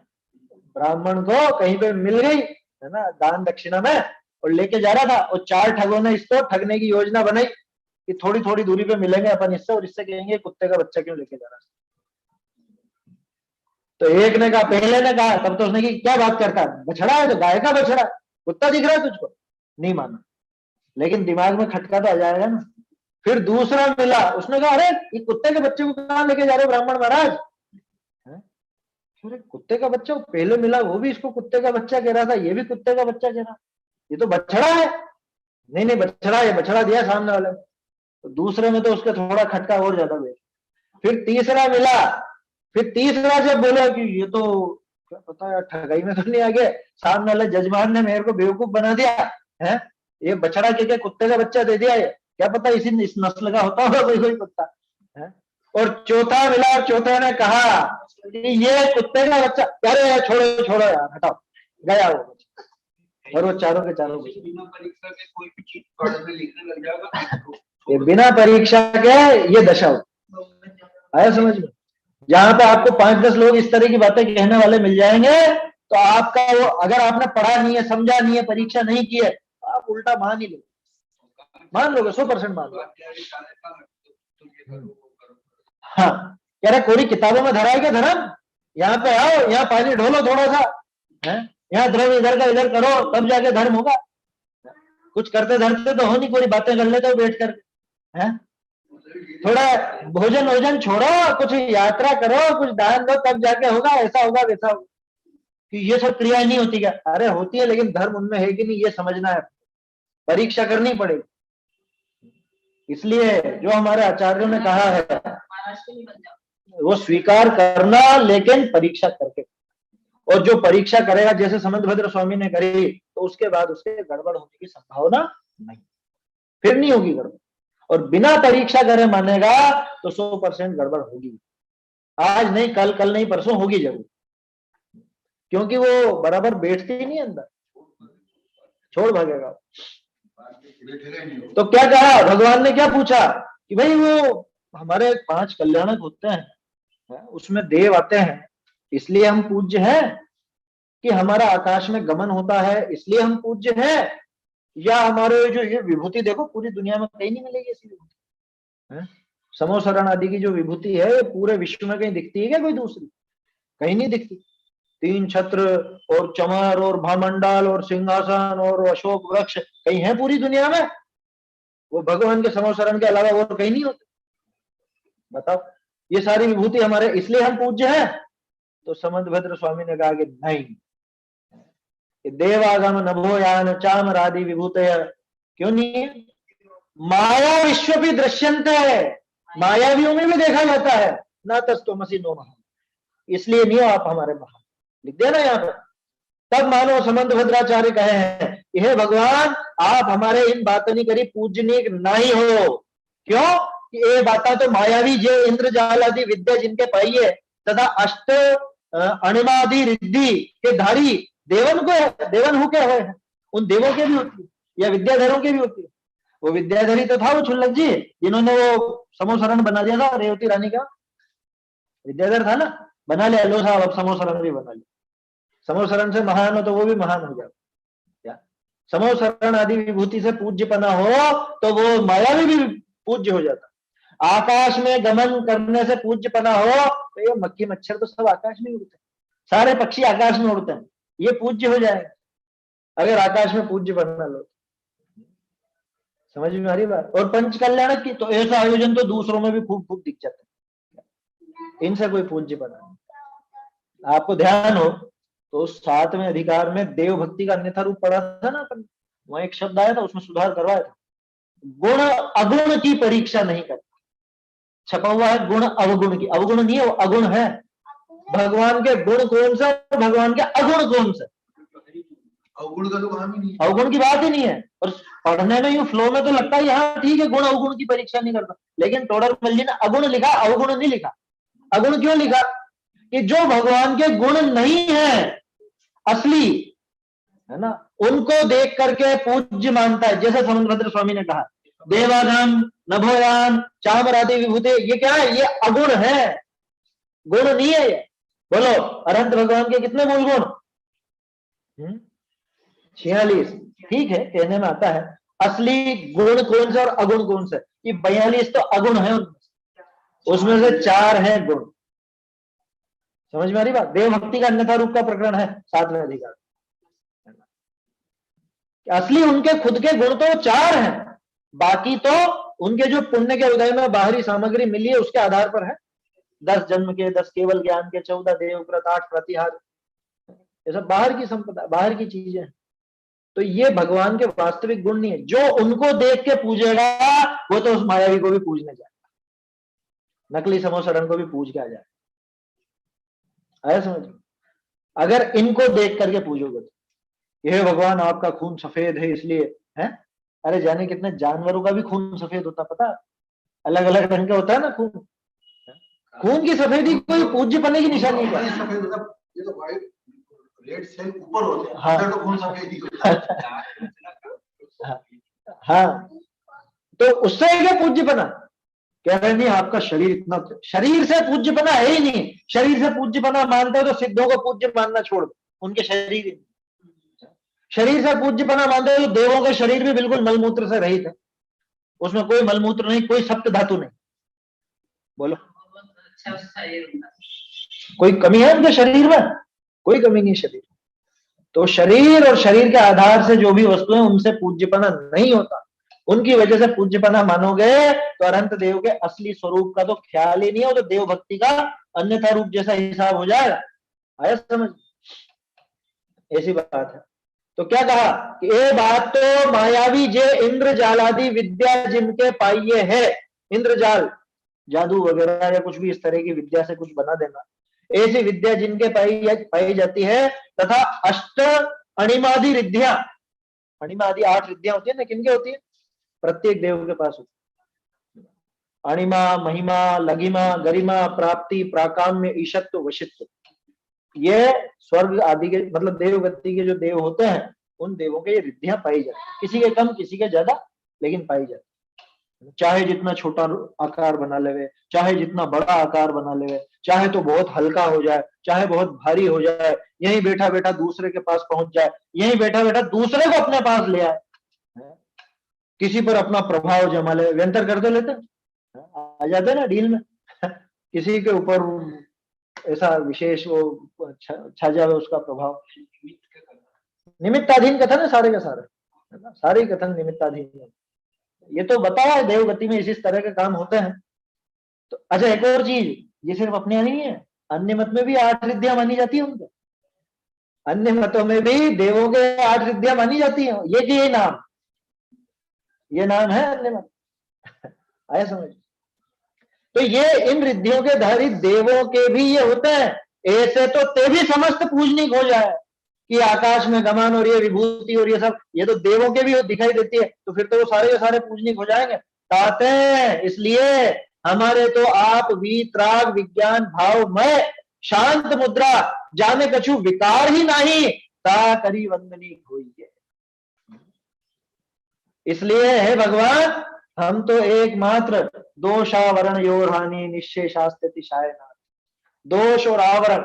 ब्राह्मण को कहीं पे मिल गई, है ना, दान दक्षिणा में, और लेके जा रहा था। और 4 ठगों ने इसको ठगने की योजना बनाई कि थोड़ी थोड़ी दूरी पे मिलेंगे अपन इससे, और इससे कहेंगे कुत्ते का बच्चा क्यों लेके जा रहा है। तो एक ने कहा, पहले ने कहा, तब तो उसने की क्या बात करता है, बछड़ा है तो गाय का बछड़ा, कुत्ता दिख रहा है तुझको, नहीं माना, लेकिन दिमाग में खटका तो आ जाएगा ना। फिर दूसरा मिला, उसने कहा अरे ये कुत्ते के बच्चे को कहाँ लेके जा रहे हो ब्राह्मण महाराज? अरे कुत्ते का बच्चा, पहले मिला वो भी इसको कुत्ते का बच्चा कह रहा था, ये भी कुत्ते का बच्चा कह रहा, ये तो बछड़ा है। नहीं नहीं बछड़ा है, बछड़ा दिया सामने वाले ने। तो दूसरे में तो उसका थोड़ा खटका और ज्यादा बैठ। फिर तीसरा मिला, फिर तीसरा जब बोला कि ये तो क्या पता यार ठगाई में तो नहीं आ गया, सामने वाले जजमान ने मेरे को बेवकूफ बना दिया है, ये बछड़ा के कुत्ते का बच्चा दे दिया है, क्या पता इस नस्ल का होता होगा कोई कोई कुत्ता है। और चौथा मिला, और चौथे ने कहा कि ये कुत्ते का बच्चा, अरे छोड़ो छोड़ो यार हटाओ, गया वो बच्चा। और वो चारों के चारों
बिना परीक्षा के कोई भी चीज पढ़ने लिखने लग जाएगा,
ये बिना परीक्षा के ये दशा हो। आया समझ में? जहां पे आपको 5-10 लोग इस तरह की बातें कहने वाले मिल जाएंगे, तो आपका वो, अगर आपने पढ़ा नहीं है, समझा नहीं है, परीक्षा नहीं की है, तो आप उल्टा मान ही लोगे, मान लोगे, 100% मान लोगे। हाँ, कह रहे कोरी किताबों में धरा है क्या धर्म? यहाँ पे आओ, यहाँ पानी ढोलो थोड़ा सा, है यहाँ धर्म इधर का इधर करो, तब जाके धर्म होगा। कुछ करते धरते तो हो नहीं, कोई बातें कर लेते हो बैठ कर, है थोड़ा भोजन वोजन छोड़ो, कुछ यात्रा करो, कुछ दान दो, तब जाके होगा, ऐसा होगा वैसा होगा। कि ये सब क्रियाएं नहीं होती क्या? अरे होती है, लेकिन धर्म उनमें है कि नहीं ये समझना है, परीक्षा करनी पड़ेगी। इसलिए जो हमारे आचार्यों ने कहा है वो स्वीकार करना, लेकिन परीक्षा करके। और जो परीक्षा करेगा, जैसे समंतभद्र स्वामी ने करी, तो उसके बाद उसके गड़बड़ होने की संभावना नहीं, फिर नहीं होगी गड़बड़। और बिना परीक्षा करे मानेगा तो 100% गड़बड़ होगी। आज नहीं कल, कल नहीं परसों होगी जरूर, क्योंकि वो बराबर बैठती ही नहीं अंदर, छोड़ भागेगा। तो क्या कहा भगवान ने, क्या पूछा कि भाई वो हमारे 5 कल्याणक होते हैं, उसमें देव आते हैं इसलिए हम पूज्य हैं, कि हमारा आकाश में गमन होता है इसलिए हम पूज्य हैं, या हमारे जो ये विभूति देखो पूरी दुनिया में कहीं नहीं मिलेगी ऐसी विभूति, समोसरण आदि की जो विभूति है पूरे विश्व में कहीं दिखती है क्या कोई दूसरी? कहीं नहीं दिखती। 3 छत्र और चमर और भामंडल और सिंहासन और अशोक वृक्ष कहीं है पूरी दुनिया में? वो भगवान के समोसरण के अलावा और कहीं नहीं होते। बताओ, ये सारी विभूति हमारे इसलिए हम पूज्य हैं? तो समंतभद्र स्वामी ने कहा कि नहीं, देवागम नभोयान चामरादि विभूतय क्यों नहीं है? माया विश्व भी दृश्यंते है, मायावियों में भी देखा जाता है, न तस्तोमसि नो महान, इसलिए नहीं हो आप हमारे महान, लिख देना यहाँ पर। तब मानो समंतभद्राचार्य कहे हैं, हे भगवान आप हमारे इन बातों नहीं करी पूजनीय नहीं हो। क्यों? कि ये बात तो मायावी जे इंद्रजाल आदि विद्या जिनके पाइये तथा अष्ट अणिमादि रिद्धि के धारी देवन को, देवन हो क्या है, उन देवों के भी होती है, या विद्याधरों के भी होती है। वो विद्याधरी तो था वो छुल्लक जी, जिन्होंने वो समोसरण बना दिया था रेवती रानी का, विद्याधर था ना, बना लिया, लो साहब अब समोसरण भी बना लिया। समोसरण से महान हो तो वो भी महान हो जाए। क्या समोसरण आदि विभूति से पूज्यपना हो तो वो मायावी भी पूज्य हो जाता। आकाश में गमन करने से पूज्यपना हो तो ये मक्खी मच्छर तो सब आकाश में उड़ते हैं, सारे पक्षी आकाश में उड़ते हैं, ये पूज्य हो जाएगा अगर आकाश में पूज्य बनना लो। समझ में आ रही बात? और पंच कल्याणक की तो ऐसा आयोजन तो दूसरों में भी खूब खूब दिख जाता है, इनसे कोई पूज्य बना नहीं। आपको ध्यान हो तो 7वें अधिकार में देव भक्ति का अन्यथा रूप पढ़ा था ना अपन, वहां एक शब्द आया था, उसमें सुधार करवाया था, गुण अगुण की परीक्षा नहीं करता। छपा हुआ है गुण अवगुण की, अवगुण नहीं है वो अगुण है। भगवान के गुण कौन सा, भगवान के अगुण कौन सा?
अवगुण का तो काम ही नहीं है,
अवगुण की बात ही नहीं है। और पढ़ने में यूं फ्लो में तो लगता है यहाँ ठीक है गुण अवगुण की परीक्षा नहीं करता, लेकिन टोडरमल जी ने अगुण लिखा, अवगुण नहीं लिखा। अगुण क्यों लिखा? कि जो भगवान के गुण नहीं है असली, है ना, उनको देख करके पूज्य मानता है। जैसे समंतभद्र स्वामी ने कहा देवागम नभोयान चामरादि विभूति, ये क्या है? ये अगुण है, गुण नहीं है ये। बोलो अनंत भगवान के कितने मूल गुण? 46। ठीक है, कहने में आता है। असली गुण कौन से और अगुण कौन से? ये 42 तो अगुण है, उसमें से 4 है गुण। समझ में आ रही बात? देव भक्ति का अन्यथा रूप का प्रकरण है 7वें अधिकार। असली उनके खुद के गुण तो 4 हैं, बाकी तो उनके जो पुण्य के उदय में बाहरी सामग्री मिली है उसके आधार पर है। 10 जन्म के, 10 केवल ज्ञान के, 14 देवव्रत, 8 प्रतिहार, ये सब बाहर की संपदा, बाहर की चीजें हैं। तो ये भगवान के वास्तविक गुण नहीं है। जो उनको देख के पूजेगा वो तो उस मायावी को भी पूजने जाएगा, नकली समोसड़न को भी पूज के आ जाएगा। आया समझ? अगर इनको देख करके पूजोगे तो ये भगवान आपका खून सफेद है इसलिए है। अरे जाने कितने जानवरों का भी खून सफेद होता, पता? अलग अलग रंग का होता है ना खून। खून की सफेदी कोई पूज्यपने की निशानी है।
सफेद होता है, ये तो व्हाइट रेड सेल ऊपर होते हैं,
हाँ।
अंदर तो खून सफेद ही होता है।
हाँ, तो उससे क्या पूज्यपना? कह रहे नहीं आपका शरीर इतना, शरीर से पूज्यपना है ही नहीं। शरीर से पूज्यपना मानते हो तो सिद्धों को पूज्य मानना छोड़ दो, उनके शरीर ही। शरीर से पूज्यपना मानते हो तो देवों के शरीर भी बिल्कुल मलमूत्र से रहित है, उसमें कोई मलमूत्र नहीं, कोई सप्त धातु नहीं। बोलो
अच्छा शरीर होता है।
कोई कमी है उनके शरीर में? कोई कमी नहीं शरीर। तो शरीर और शरीर के आधार से जो भी वस्तुएं, उनसे पूज्यपना नहीं होता। उनकी वजह से पूज्यपना मानोगे तो अनंत देव के असली स्वरूप का तो ख्याल ही नहीं है, वो तो देव भक्ति का अन्यथा रूप जैसा हिसाब हो जाएगा। आया समझ? ऐसी बात है। तो क्या कहा कि ये बात तो मायावी जे इंद्रजालादि विद्या जिनके पाइये है, इंद्रजाल जादू वगैरह या कुछ भी इस तरह की विद्या से कुछ बना देना, ऐसी विद्या जिनके पाई जाती है, तथा अष्ट अणिमादि रिद्धियां, अणिमादि 8 रिद्धियां होती है ना, किनके होती है? प्रत्येक देव के पास होती है। अणिमा, महिमा, लघिमा, गरिमा, प्राप्ति, प्राकाम्य, ईशत्व, वशित्व, ये स्वर्ग आदि के मतलब देवगति के जो देव होते हैं उन देवों के ये रिद्धियां पाई जाती है। किसी के कम किसी के ज्यादा, लेकिन पाई जाती है। चाहे जितना छोटा आकार बना लेवे, चाहे जितना बड़ा आकार बना लेवे, चाहे तो बहुत हल्का हो जाए, चाहे बहुत भारी हो जाए, यहीं बैठा बैठा दूसरे के पास पहुंच जाए, यहीं बैठा बैठा दूसरे को अपने पास ले आए, किसी पर अपना प्रभाव जमा ले, व्यंतर कर दो लेते आ जाते ना डील में किसी के ऊपर ऐसा विशेष वो छा जाए उसका प्रभाव। निमित्ताधीन कथन है सारे का सारे, है ना? सारे कथन निमित्ताधीन है। ये तो बताया है देवगति में इस तरह के काम होते हैं। तो अच्छा एक और चीज, ये सिर्फ अपने यहाँ नहीं है, अन्य मत में भी 8 रिद्धियां मानी जाती है उनको। अन्य मतों में भी देवों के 8 रिद्धियां मानी जाती है। ये नाम है अन्य मत। आया समझ? तो ये इन रिद्धियों के धारी देवों के भी ये होते हैं। ऐसे तो ते भी समस्त पूजनिक हो जाए कि आकाश में गमन और ये विभूति और ये सब, ये तो देवों के भी दिखाई देती है, तो फिर तो वो सारे के सारे पूजनिक हो जाएंगे। ताते इसलिए हमारे तो आप वीतराग विज्ञान भाव में शांत मुद्रा जाने कछु विकार ही नहीं, ता करी वंदनी होइए। इसलिए हे भगवान हम तो एकमात्र दोषावरण योरहानि निश्चेषास्ति शायना, दोष और आवरण,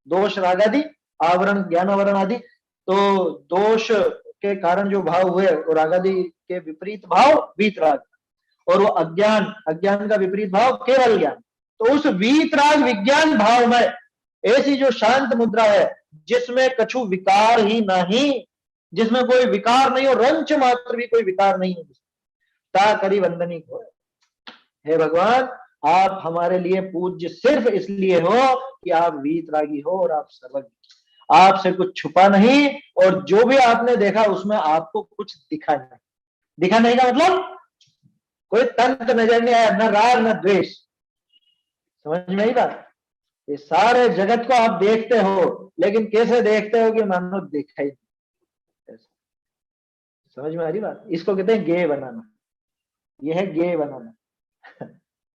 दोष राग आदि, आवरण ज्ञानावरण आदि, तो दोष के कारण जो भाव हुए और राग आदि के विपरीत भाव वीतराग, और वो अज्ञान, अज्ञान का विपरीत भाव केवल ज्ञान। तो उस वीतराग विज्ञान भाव में ऐसी जो शांत मुद्रा है जिसमें कछु विकार ही नहीं, जिसमें कोई विकार नहीं हो, रंच मात्र भी कोई विकार नहीं है, ता करी वंदनी हो। हे भगवान आप हमारे लिए पूज्य सिर्फ इसलिए हो कि आप वीतरागी हो और आप सर्वज्ञ, आपसे कुछ छुपा नहीं, और जो भी आपने देखा उसमें आपको कुछ दिखा नहीं। दिखा नहीं का मतलब कोई तंत्र नजर नहीं आया, न राग न द्वेष। समझ में आई बात? ये सारे जगत को आप देखते हो, लेकिन कैसे देखते हो कि मानो देखा ही नहीं। समझ में आ रही बात? इसको कहते हैं गेय बनाना। यह है गेय बनाना।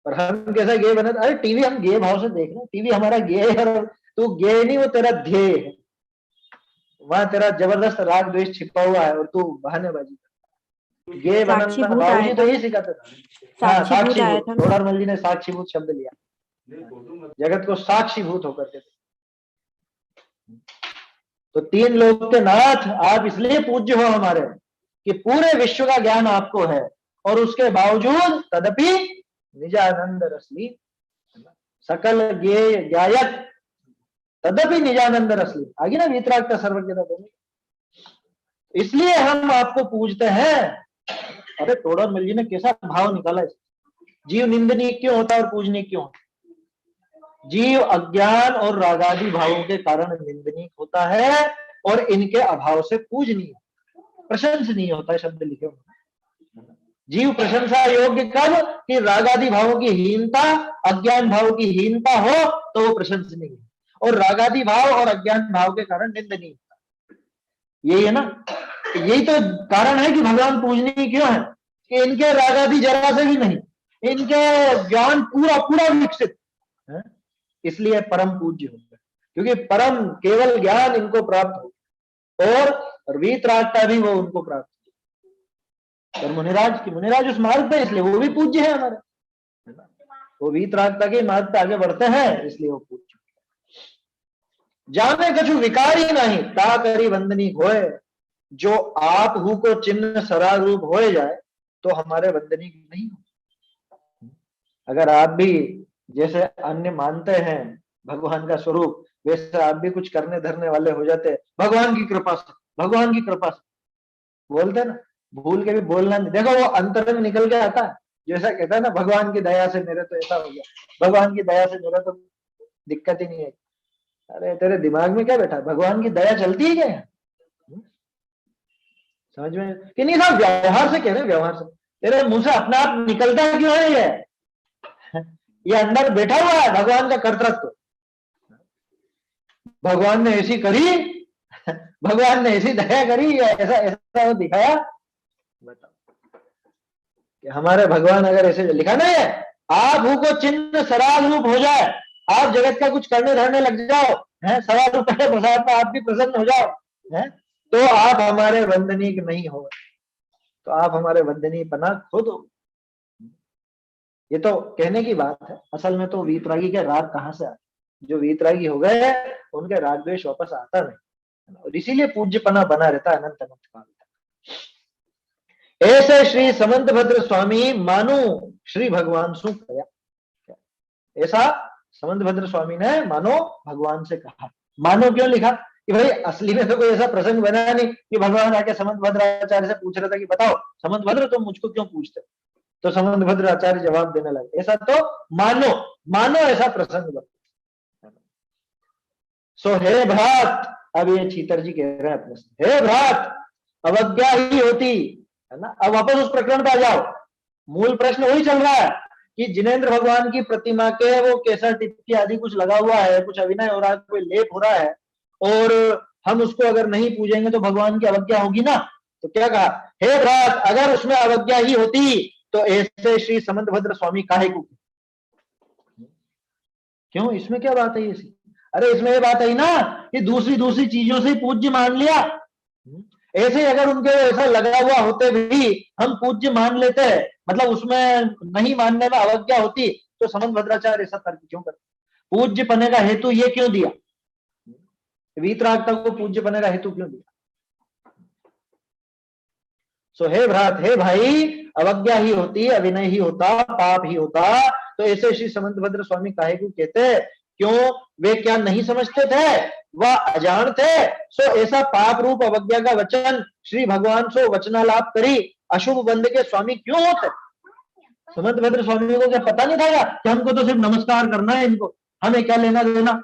और हम कैसा गेय बनाते? अरे टीवी हम गेय भाव से देख रहे हैं, टीवी हमारा गेय है, तू गेय नहीं, वो तेरा ध्येय है। वहां तेरा जबरदस्त राग द्वेष छिपा हुआ है और तू बहानेबाजी। गेय बनाना बाबूजी तो यही सिखाते थे। हाँ, साक्षीभूत। तोड़रमल जी ने साक्षीभूत शब्द लिया, जगत को साक्षीभूत होकर के। तो 3 लोक के नाथ आप इसलिए पूज्य हो हमारे कि पूरे विश्व का ज्ञान आपको है, और उसके बावजूद तदपि निजानंद रसली, सकल ज्ञेय ज्ञायक तदपि निजानंद रसली। आगे ना वीतराग का सर्वज्ञता दोगे। इसलिए हम आपको पूजते हैं। अरे तोड़र मल जी ने कैसा भाव निकाला है। जीव निंदनीय क्यों होता है और पूजनीय क्यों होता है? जीव अज्ञान और रागादि भावों के कारण निंदनीय होता है और इनके अभाव से पूजनीय, प्रशंसनीय होता है। शब्द लिखे हुए जीव प्रशंसा योग्य कब कि रागादि भावों की हीनता, अज्ञान भाव की हीनता हो तो वो प्रशंसनीय है, और रागादि भाव और अज्ञान भाव के कारण निंदनीय होता है। यही है ना, यही तो कारण है कि भगवान पूजनीय क्यों है कि इनके रागादि जरा से भी नहीं, इनके ज्ञान पूरा पूरा विकसित है, इसलिए परम पूज्य हो गए, क्योंकि परम केवल ज्ञान इनको प्राप्त हो और वीतरागता भी वो उनको प्राप्त हो। और मुनिराज उस मार्ग पे, इसलिए वो भी पूज्य है हमारे, है ना। वो वीतरागता के मार्ग पे आगे बढ़ते हैं, इसलिए वो पूज्य। जाने कछु विकारी नहीं ता करी वंदनी होए, जो आप हु को चिन्ह सरारूप हो जाए तो हमारे वंदनी नहीं हो। अगर आप भी जैसे अन्य मानते हैं भगवान का स्वरूप, वैसे आप भी कुछ करने धरने वाले हो जाते, भगवान की कृपा से, भगवान की कृपा से बोलते ना, भूल के भी बोलना नहीं। देखो वो अंतरंग निकल के आता है, जैसा कहता है ना, भगवान की दया से मेरे तो ऐसा हो गया, भगवान की दया से मेरा तो दिक्कत ही नहीं है। अरे तेरे दिमाग में क्या बैठा, भगवान की दया चलती है क्या? समझ में कि नहीं साहब, व्यवहार से कह रहे, व्यवहार से तेरे मुंह से अपने आप निकलता क्यों है ये अंदर बैठा हुआ है भगवान का कर्तृत्व। भगवान ने ऐसी करी, भगवान ने ऐसी दया करी, ऐसा ऐसा दिखाया। बताओ कि हमारे भगवान अगर ऐसे लिखा नहीं है, आप हु को चिन्ह सराग रूप हो जाए, आप जगत का कुछ करने धरने लग जाओ, है सवा रुपए प्रसाद में आप भी प्रसन्न हो जाओ, है तो आप हमारे वंदनीय नहीं हो, तो आप हमारे वंदनीय पना खो दो। ये तो कहने की बात है, असल में तो वीतरागी के राग कहां से आते, जो वीतरागी हो गए उनके राग द्वेष वापस आता नहीं, और इसीलिए पूज्यपना बना रहता है अनंत अनंत काल तक। ऐसे श्री समंत भद्र स्वामी मानो श्री भगवान सु कया, ऐसा समंत भद्र स्वामी ने मानो भगवान से कहा। मानो क्यों लिखा कि भाई असली में तो कोई ऐसा प्रसंग बना नहीं कि भगवान आके समंत भद्र आचार्य से पूछ रहा था कि बताओ समंत भद्र तुम मुझको क्यों पूछते, तो समंत भद्र आचार्य जवाब देने लगे। ऐसा तो मानो, मानो ऐसा प्रसंग बना। सो हे भ्रात, अब ये चीतर जी कह रहे हैं अपने से, हे भ्रात अवज्ञा ही होती है ना। अब वापस उस प्रकरण पे आ जाओ, मूल प्रश्न वही चल रहा है कि जिनेंद्र भगवान की प्रतिमा के वो केसर टिप्पी आदि कुछ लगा हुआ है, कुछ अभिनय हो रहा है, कोई लेप हो रहा है, और हम उसको अगर नहीं पूजेंगे तो भगवान की अवज्ञा होगी ना। तो क्या कहा, हे भ्रात अगर उसमें अवज्ञा ही होती तो ऐसे श्री समंत भद्र स्वामी काहे को, क्यों, इसमें क्या बात है ऐसी? अरे इसमें ये बात है ना कि दूसरी दूसरी चीजों से पूज्य मान लिया, ऐसे अगर उनके ऐसा लगा हुआ होते भी हम पूज्य मान लेते, मतलब उसमें नहीं मानने में अवज्ञा होती, तो समंत भद्राचार्य ऐसा तर्क क्यों करते? पूज्य पने का हेतु ये क्यों दिया, वीतरागता को पूज्य पने का हेतु क्यों दिया? सो हे भ्रात, हे भाई अवज्ञा ही होती, अभिनय ही होता, पाप ही होता, तो ऐसे श्री समंत भद्र स्वामी काहे को कहते, क्यों वे क्या नहीं समझते थे, वह अजान थे। सो ऐसा पाप रूप अवज्ञा का वचन श्री भगवान सो वचनालाप करी अशुभ बंद के स्वामी क्यों होते? समंत भद्र स्वामी को क्या पता नहीं था कि हमको तो सिर्फ नमस्कार करना है, इनको हमें क्या लेना देना,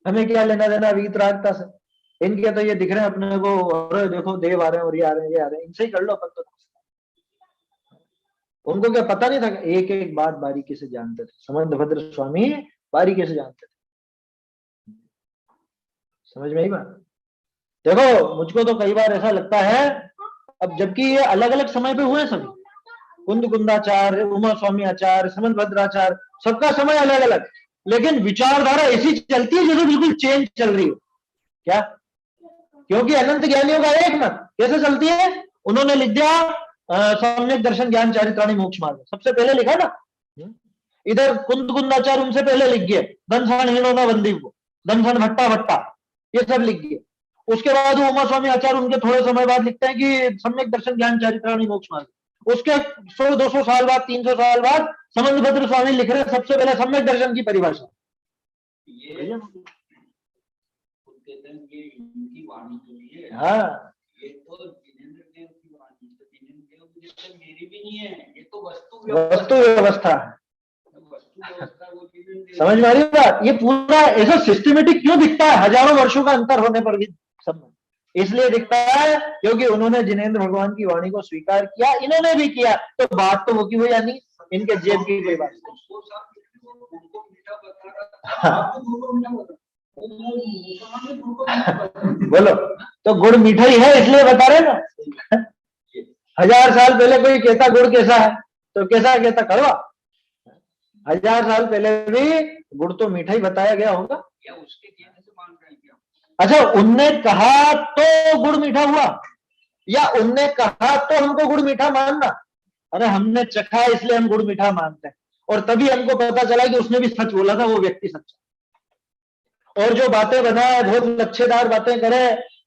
हमें क्या लेना देना वीतरागता से, इनके तो ये दिख रहे हैं अपने को, और देखो देव आ रहे हैं और ये आ रहे हैं, ये आ रहे हैं, इनसे ही कर लो अपन तो। उनको क्या पता नहीं था कि एक एक बात बारीकी से जानते थे, समंत भद्र स्वामी बारीकी से जानते थे। समझ में आई बात? देखो मुझको तो कई बार ऐसा लगता है, अब जबकि ये अलग अलग समय पे हुए सभी, कुंद कुंदाचार्य, उमा स्वामी आचार्य, समंत भद्राचार्य, सबका समय अलग अलग, लेकिन विचारधारा ऐसी चलती है जैसे बिल्कुल चेंज चल रही हो। क्या? क्योंकि अनंत ज्ञानियों का एक मत कैसे चलती है, उन्होंने लिख दिया सम्यक दर्शन ज्ञान चारित्राणी मोक्ष मार्ग, सबसे पहले लिखा ना, इधर कुंद कुंदाचार्य उनसे पहले लिख गए दनसान हिणोना बंदी को, दनसान भट्टा भट्टा, ये सब लिख गए। उसके बाद उमा स्वामी आचार्य उनके थोड़े समय बाद लिखते हैं कि सम्यक दर्शन ज्ञान चारित्राणी मोक्ष मार्ग। उसके 100-200 साल बाद, 300 साल बाद समंत भद्र स्वामी लिख रहे हैं सबसे पहले सम्यक दर्शन की परिभाषा। हाँ,
ये तो जिनेंद्र देव की वाणी, तो जिनेंद्र देव की जैसे मेरी भी नहीं है, ये तो वस्तु
व्यवस्था है।
वस्तु व्यवस्था वो जिनेंद्र देव।
समझ में आ रही है बात? ये पूरा ऐसा सिस्टमेटिक क्यों दिखता है हजारों वर्षों का अंतर होने पर भी सब में? इसलिए दिखता है क्योंकि उन्होंने जिनेंद्र भगवान की वाणी को स्वीकार किया, इन्होंने भी किया, तो बात तो वो की वो यानी इनके जेब की कोई बात नहीं। बोलो, तो गुड़ मीठा ही है इसलिए बता रहे ना। 1000 साल पहले कोई कहता गुड़ कैसा है तो कैसा कहता, कड़वा। 1000 साल पहले भी गुड़ तो मीठा ही बताया गया होगा।
या उसके कहने से मान रहे हैं क्या?
अच्छा, उनने कहा तो गुड़ मीठा हुआ, या उनने कहा तो हमको गुड़ मीठा मानना? अरे हमने चखा इसलिए हम गुड़ मीठा मानते हैं, और तभी हमको पता चला कि उसने भी सच बोला था, वो व्यक्ति सच्चा। और जो बातें बनाए, बहुत लच्छेदार बातें करे,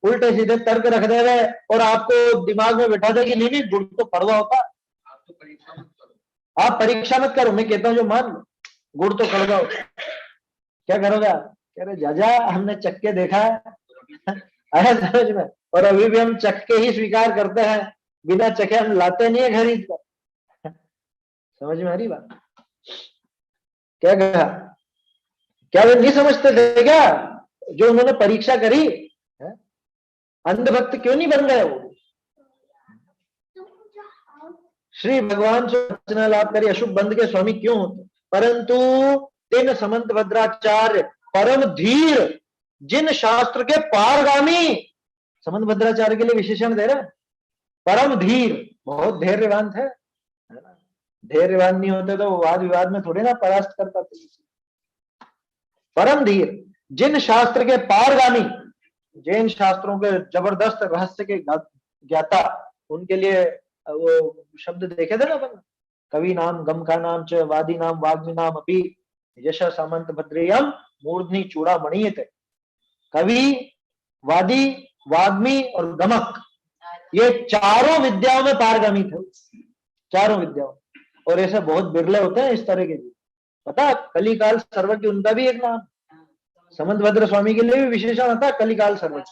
उल्टे सीधे तर्क रख दे रहे, और आपको दिमाग में बैठा दे कि नहीं नहीं गुड़ तो कड़वा होता।
आप तो परीक्षा मत करो।
आप परीक्षा मत करो, मैं कहता हूँ जो मान लो गुड़ तो कड़वा होता। क्या करोगे आप? कह रहे जाजा हमने चख के देखा है। आया समझ में? और अभी भी हम चख के ही स्वीकार करते हैं, बिना चखे हम लाते नहीं है खरीद कर। समझ में आ रही बात? क्या कहा? क्या वे नहीं समझते थे क्या जो उन्होंने परीक्षा करी? अंधभक्त क्यों नहीं बन गए वो? श्री भगवान से रचना लाभ करी अशुभ बंध के स्वामी क्यों होते? परंतु तीन समंत भद्राचार्य परम धीर, जिन शास्त्र के पारगामी, समंत भद्राचार्य के लिए विशेषण दे रहे, परम धीर, बहुत धैर्यवान थे। धैर्यवान नहीं होते तो वाद विवाद में थोड़ी ना परास्त कर पाते। परम धीर, जिन शास्त्र के पारगामी, जैन शास्त्रों के जबरदस्त रहस्य के ज्ञाता, उनके लिए वो शब्द देखे थे ना अपन, कवि नाम गम का नाम च वादी नाम वाग्मी नाम अपी यश सामंत भद्रेयम मूर्धनि चूड़ामणि थे। कवि, वादी, वाग्मी और गमक, ये चारों विद्याओं में पारगामी थे, चारों विद्याओं। और ऐसे बहुत बिरले होते हैं इस तरह के जी। पता, कलिकाल सर्वज्ञ उनका भी एक नाम, समंत भद्र स्वामी के लिए भी विशेषण होता है कलिकाल सर्वज्ञ।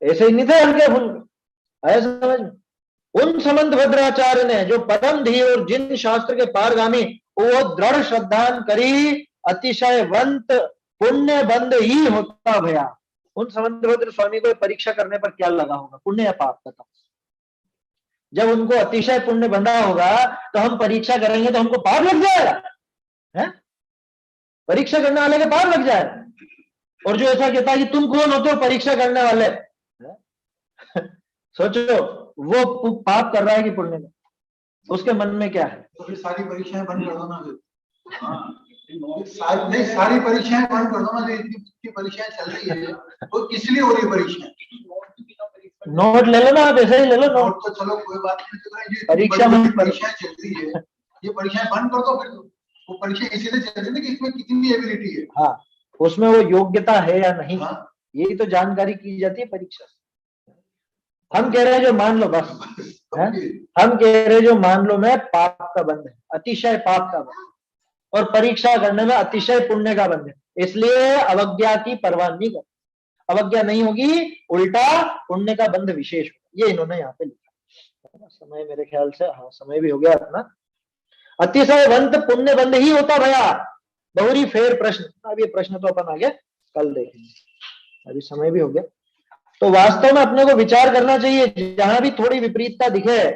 ऐसे ही नहीं थे हल्के फुल्के, आया समझ में? उन समंत भद्राचार्य ने जो परम धीर और जिन शास्त्र के पारगामी, वो दृढ़ श्रद्धान करी अतिशयवंत पुण्य बंद ही होता भया। उन समंत भद्र स्वामी को परीक्षा करने पर क्या लगा होगा, पुण्य या पाप? बताओ। जब उनको अतिशय पुण्य बंधा होगा तो हम परीक्षा करेंगे तो हमको पाप लग जाएगा है? परीक्षा करने वाले के पाप लग जाएगा। और जो ऐसा कहता है कि तुम कौन होते हो परीक्षा करने वाले, सोचो वो पाप कर रहा है कि पुण्य में? उसके मन में क्या है?
तो फिर सारी परीक्षाएं बंद कर दो ना फिर। नहीं, सारी परीक्षाएं बंद कर दो ना, इतनी परीक्षाएं चल रही है तो किस लिए हो रही है परीक्षा?
नोट ले लो ना आप, ऐसे ही ले लो
नोट तो चलो कोई बात नहीं,
परीक्षा में
परीक्षाएं चल रही है, ये परीक्षाएं बंद कर दो फिर। वो परीक्षा इसीलिए चल रही है कि इसमें कितनी एबिलिटी है।
हाँ, उसमें वो योग्यता है या नहीं,
हाँ?
यही तो जानकारी की जाती है परीक्षा से। हम कह रहे हैं जो मान लो बस है? हम कह रहे हैं जो मान लो मैं पाप का बंध है, अतिशय पाप का बंध, और परीक्षा करने में अतिशय पुण्य का बंध है, इसलिए अवज्ञा की परवाह नहीं कर, अवज्ञा नहीं होगी, उल्टा पुण्य का बंध विशेष होगा। ये इन्होंने यहाँ पे लिखा। समय मेरे ख्याल से, हाँ समय भी हो गया अपना। अतिशयवंत पुण्य बंध ही होता भया, बहुरी फेर प्रश्न। अब ये प्रश्न तो अपन आगे कल देखेंगे, अभी समय भी हो गया। तो वास्तव में अपने को विचार करना चाहिए, जहां भी थोड़ी विपरीतता दिखे,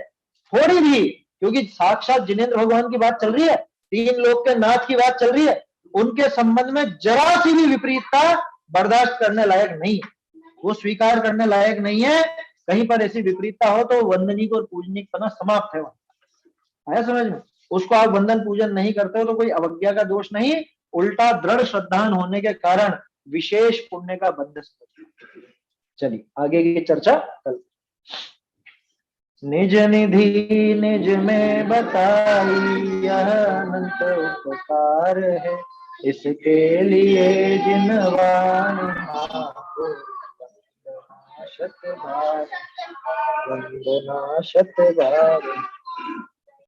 थोड़ी भी, क्योंकि साक्षात जिनेंद्र भगवान की बात चल रही है, तीन लोक के नाथ की बात चल रही है, उनके संबंध में जरा सी भी विपरीतता बर्दाश्त करने लायक नहीं है, वो स्वीकार करने लायक नहीं है। कहीं पर ऐसी विपरीतता हो तो वंदनीक और पूजनीक पना समाप्त है वहां। आया समझ में? उसको आप वंदन पूजन नहीं करते हो तो कोई अवज्ञा का दोष नहीं, उल्टा दृढ़ श्रद्धान होने के कारण विशेष पुण्य का बंध। चलिए आगे की चर्चा कल। निज निधि निज में बताई यह अनंत उपकार है, इसके लिए जिनवान वंदना शत बार